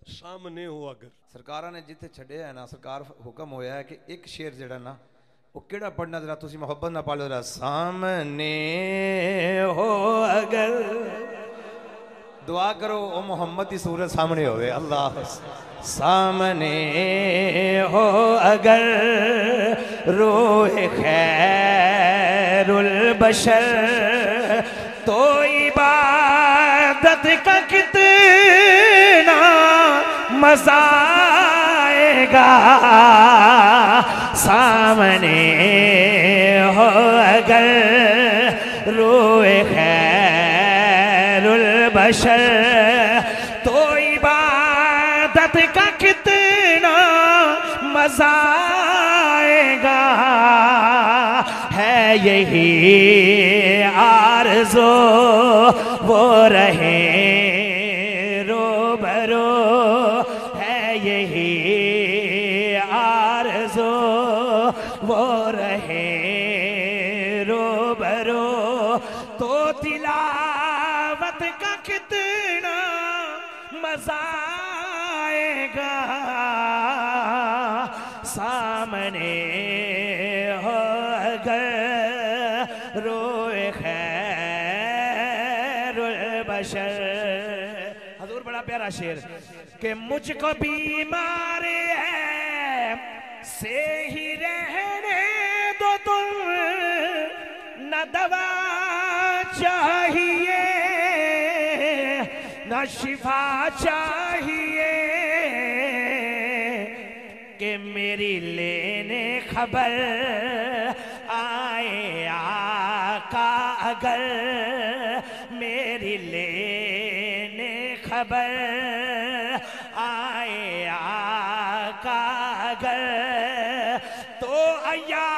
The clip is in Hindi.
सामने हो अगर सरकार ने जिथे छड़िया है ना, सरकार हुक्म होया है कि एक शेर जड़ा ना वो केड़ा पढ़ना, जरा तुसी मोहब्बत ना पढ़ लो जरा। सामने हो अगर, दुआ करो ओ मोहम्मद की सूरत सामने होवे। अल्लाह सामने हो अगर रोए खैरुल बशर, तो इबादत का कितना मजा आएगा। सामने हो अगर रोए खैरुल बशर, तो इबादत का कितना मजा आएगा। है यही आरज़ू वो रहे रोबरो, है यही आरज़ू वो रहे रोबरो, तो तिलावत का कितना मजा आएगा। सामने हो अगर रोए खैरुल बशर। हजूर बड़ा प्यारा शेर कि मुझको बीमार है से ही रहने दो तुम, न दवा चाहिए न शिफा चाहिए, कि मेरी लेने खबर आए आका अगर, मेरी लेने खबर आए आका अगर, तो अय्या